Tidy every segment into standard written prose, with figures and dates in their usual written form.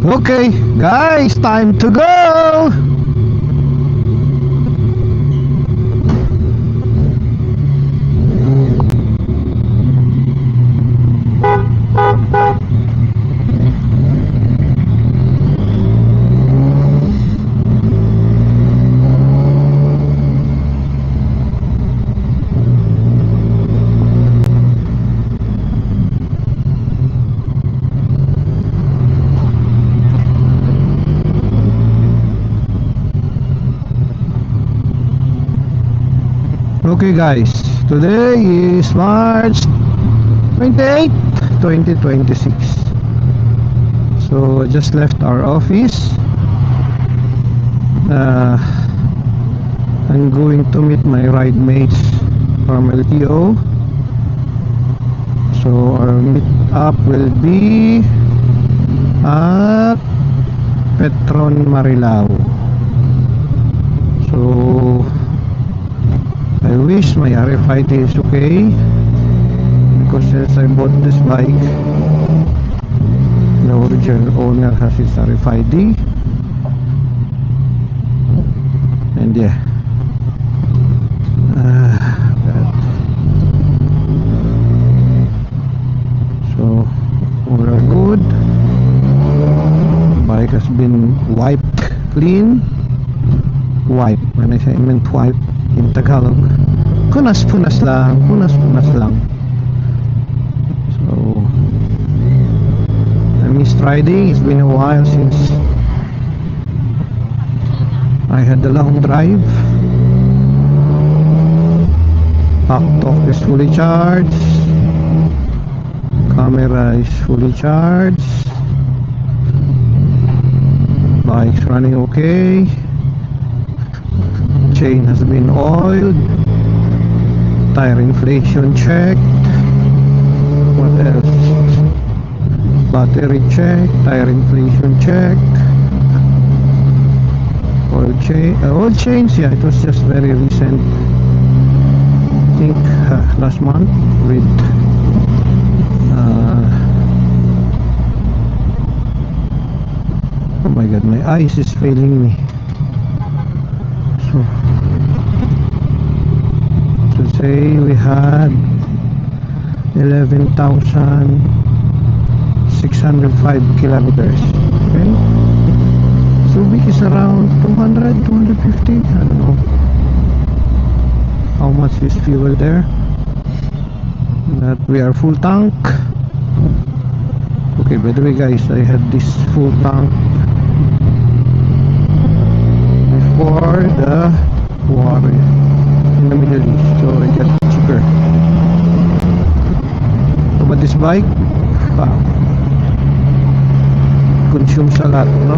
Okay, guys, time to go! Okay guys, today is March 28, 2026. So I just left our office. I'm going to meet my ride mates from LTO. So our meet up will be at Petron Marilao. So I wish my RFID is okay, because since I bought this bike, the original owner has his RFID, and yeah, so we're good. Bike has been wiped clean. Wipe, when I say I meant wipe in Tagalog, punas-punas lang. So I missed riding. It's been a while since I had a long drive. Laptop is fully charged, camera is fully charged, bike's running okay, chain has been oiled, tire inflation checked. What else? Battery checked, tire inflation checked, oil change, yeah, it was just very recent. I think last month with oh my god, my eyes is failing me. So to say we had 11,605 kilometers. Okay, Subic is around 200, 250. I don't know how much is fuel there, but we are full tank. Okay, by the way guys, I had this full tank before the war in the Middle East, so I got cheaper. So, but this bike, wow, consumes a lot, no?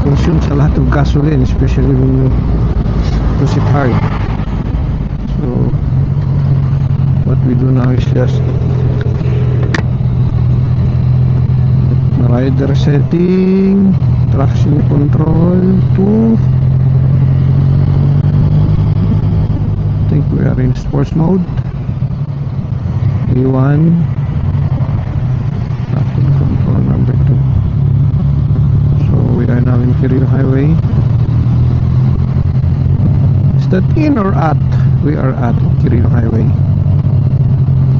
Consumes a lot of gasoline, especially when you push it hard. So what we do now is just rider setting, traction control 2. I think we are in sports mode. A1, traction control number 2. So we are now in Quirino Highway. Is that in or at? We are at Quirino Highway.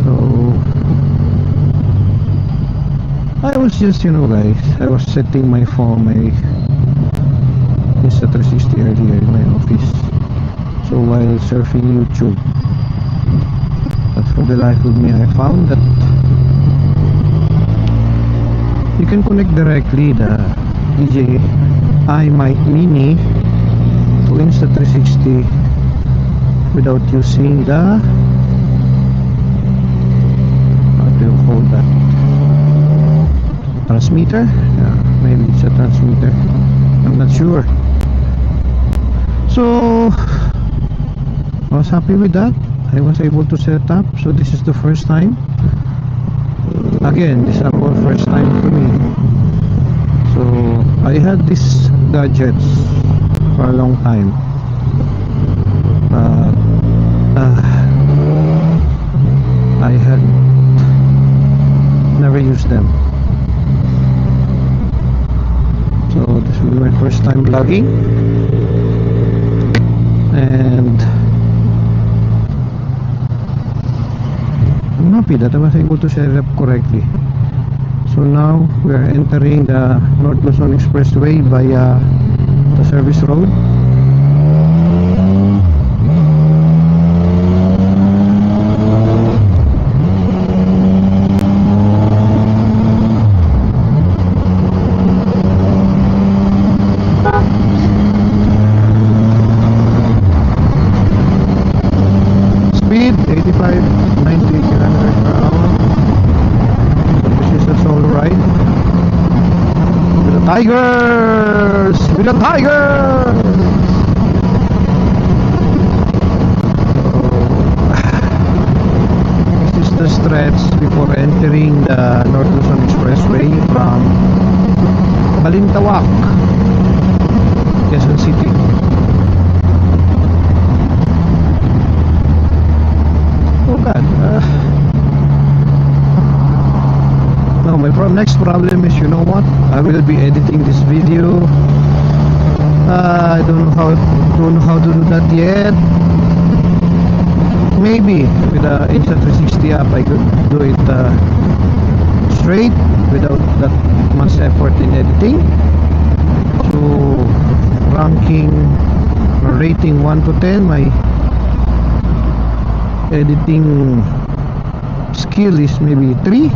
So I was just, guys, I was setting my phone, my Insta360 earlier in my office. So while surfing YouTube, but for the life of me, I found that you can connect directly the DJI Mic Mini to Insta360 without using the, how do you call that, transmitter? Yeah, maybe it's a transmitter, I'm not sure. So I was happy with that. I was able to set up. So this is the first time. Again, this is our first time for me. So I had these gadgets for a long time, but I had never used them. time vlogging, and I'm happy that I was able to set it up correctly. So now we are entering the North Luzon Expressway via the service road. Speed 85, 90 kilometers per hour. This is a solo ride with the tigers! With the tigers! This is the stretch before entering the North Luzon Expressway from Balintawak, Quezon City. Oh God. Now my next problem is, you know what? I will be editing this video. I don't know how to do that yet. Maybe with the Insta360 app I could do it straight without that much effort in editing. So ranking or rating 1 to 10, my editing skill is maybe 3.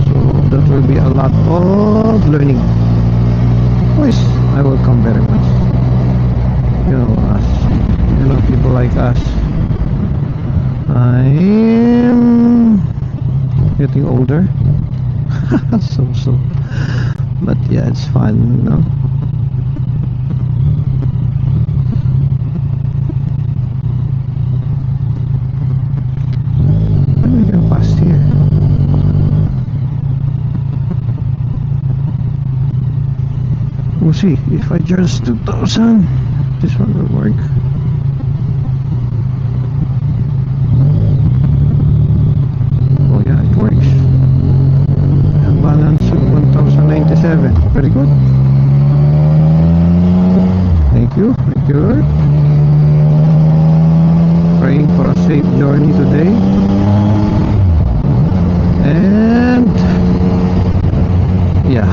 So that will be a lot of learning, which I welcome very much. You know, us, you know, people like us. I'm getting older. so but yeah, it's fun, you know. We can pass here. We'll see if I just 2000. This one will work. Oh yeah, it works. Balance of 1097. Very good. Thank you, Lord. Praying for a safe journey today. And yeah,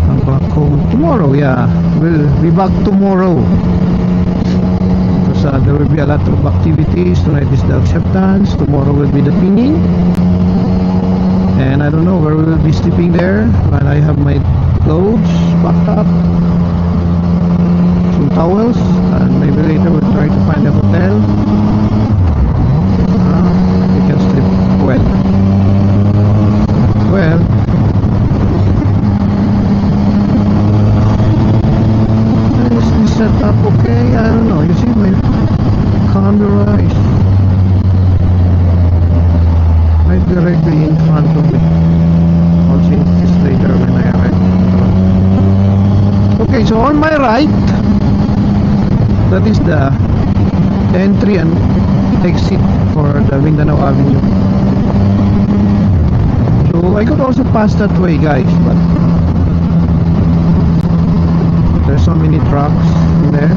I'm back home tomorrow. Yeah, we'll be back tomorrow because there will be a lot of activities. Tonight is the acceptance, tomorrow will be the pinning, and I don't know where we will be sleeping there, but I have my clothes packed up, some towels, and maybe later we'll try to find a hotel. We can sleep well. Is this set up okay? I don't know. You see my camera is right directly in front of me. I'll change this later when I arrive. Okay, so on my right, that is the entry and exit for the Mindanao Avenue. So I could also pass that way, guys, but there's so many trucks in there.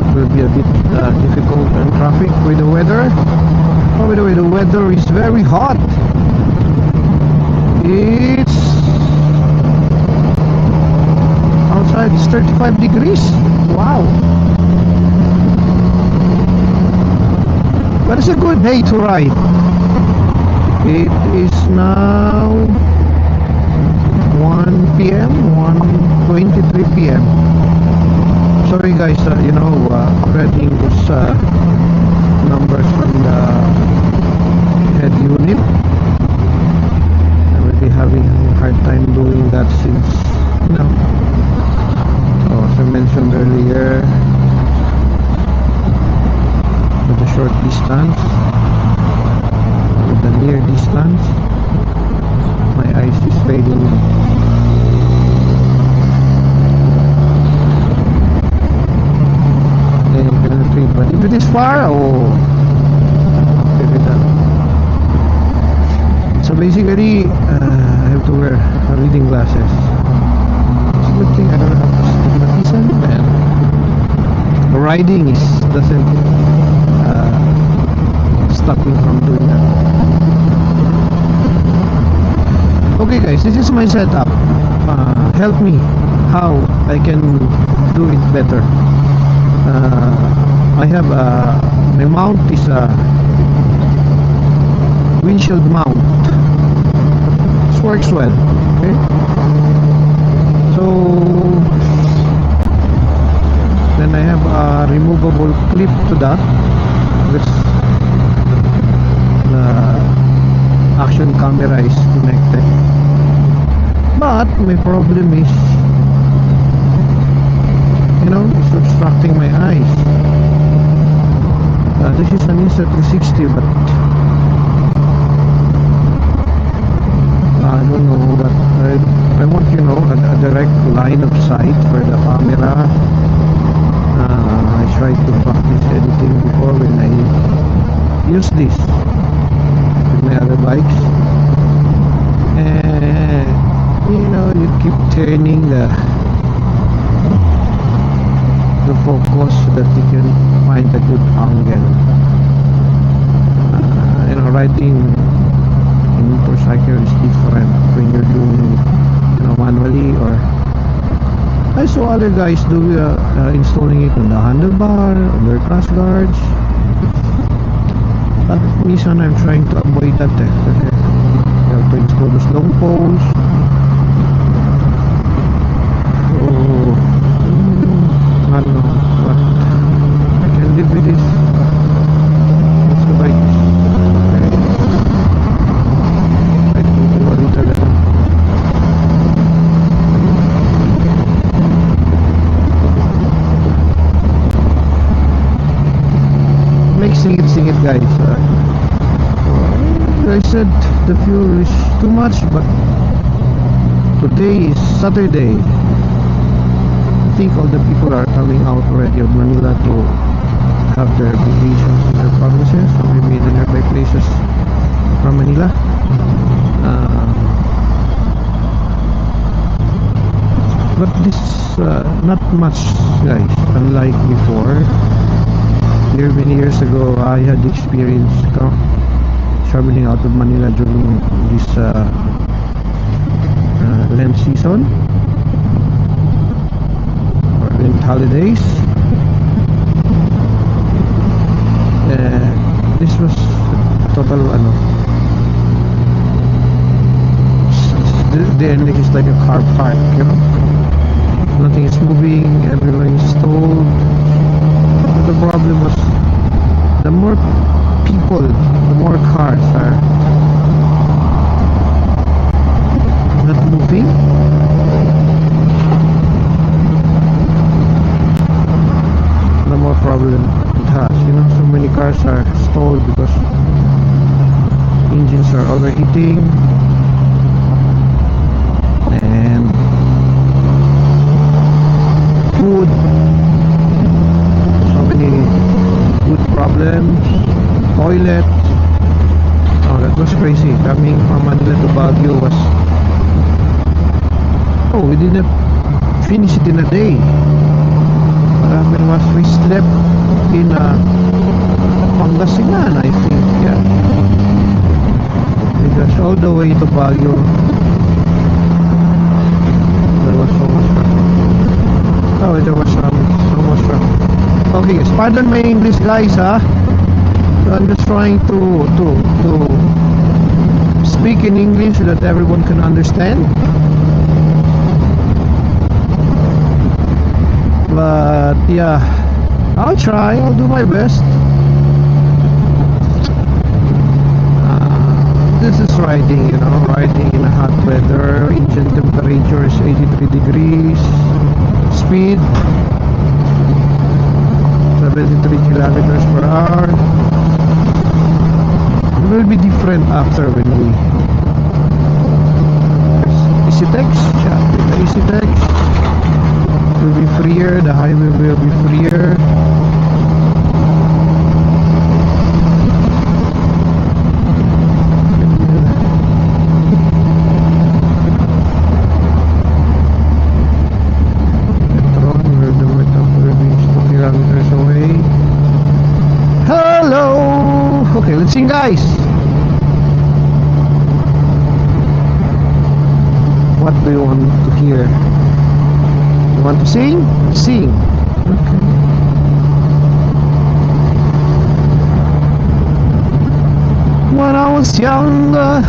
It will be a bit difficult and traffic with the weather. Oh, by the way, the weather is very hot. It's outside, it's 35 degrees. Wow. But it's a good day to ride. It is now 1 p.m. 1:23 p.m. Sorry guys, you know, reading those numbers from the head unit. I will be having a hard time doing that since, you know, as I mentioned earlier, with the short distance, with the near distance, my eyes is failing me. But if it is far, oh, so basically I have to wear reading glasses. think I don't have astigmatism, and riding is doesn't stop me from doing that. Okay guys, this is my setup. Help me how I can do it better. I have my mount is a windshield mount. This works well. Okay, so then I have a removable clip to that. This the action camera is connected, but my problem is, you know, it's obstructing my eyes. This is an Insta360, but I don't know, but I want, you know, a direct line of sight for the camera. I tried to practice editing before when I use this with my other bikes, and you know, you keep turning the focus so that you can find a good angle. You know, riding in motorcycle is different when you're doing it, you know, manually, or I saw other guys do installing it on the handlebar, on their crash guards. But minsan I'm trying to avoid that. You have to install those long poles. I don't know, but I can live with this. It's the bike. I don't worry talaga. Make singit guys. I said the fuel is too much, but today is Saturday. I think all the people are coming out already of Manila to have their vacations in their provinces, or maybe in nearby places from Manila. But this not much, guys, unlike before. Many years ago, I had experience traveling out of Manila during this Lent season, holidays. This was total the ending is like a car park, you know, nothing is moving, everyone is stalled. But the problem was, the more people, the more cars are not moving. More problem it has, you know. So many cars are stalled because engines are overheating, and food, so many food problems, toilet. Oh, that was crazy. Coming from Manila to Baguio was, oh, we didn't finish it in a day. Was we slept in Pangasinan, I think, yeah, because all the way to Baguio there was so much traffic. Oh, there was so much traffic. Okay, guys, pardon my English, guys, huh? So I'm just trying to speak in English so that everyone can understand. But yeah, I'll try, I'll do my best. This is riding, you know, riding in a hot weather. Engine temperature is 83 degrees. Speed 73 kilometers per hour. It will be different after when we EasyTex, yeah, with the EasyTex. Will be freer, the highway will be freer. guys. What do you want to hear? You want to sing? Sing. Okay. When I was younger,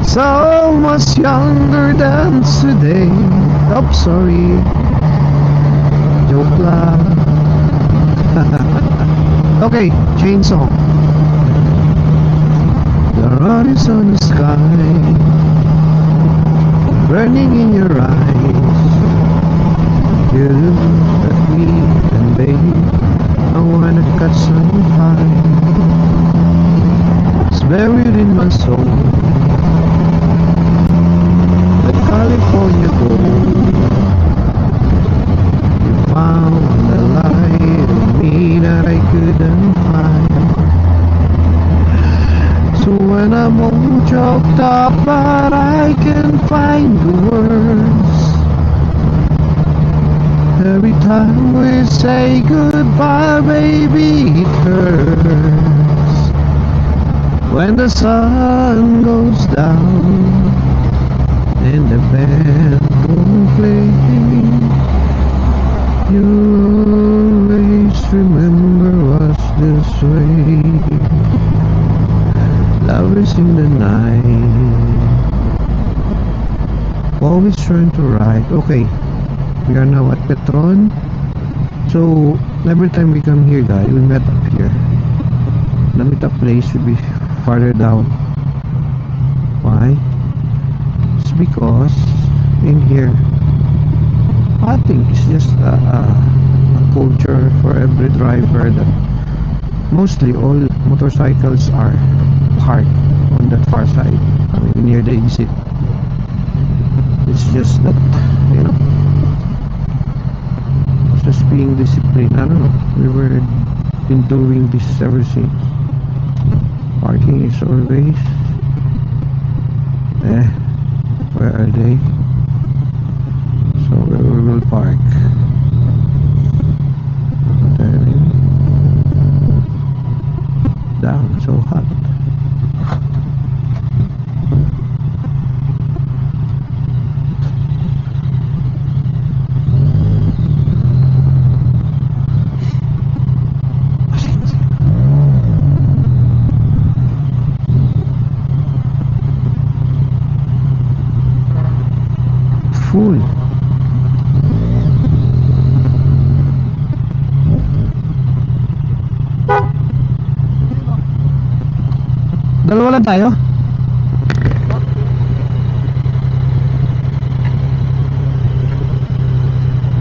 so much younger than today. Oh, sorry. Joke lang. Okay, chainsaw. The sun is on the sky, burning in your eyes. You look at me and babe, I wanna catch some fire. It's buried in my soul, the California gold. You found the light in me that I couldn't find. So when I'm all choked up but I can find the words, every time we say goodbye, baby, it hurts. When the sun goes down and the band won't play, you always remember us this way. Love is in the night, always trying to ride. Okay, we are now at Petron. So every time we come here, guys, we met up here. The meetup place will be farther down. Why? It's because in here, I think it's just a culture for every driver that mostly all motorcycles are parked on that far side, near the exit. It's just that, you know, it's just being disciplined. I don't know, we were been doing this ever since. Parking is always where are they? So where we will park. Then down, so hot. Full. Dalawa lang tayo?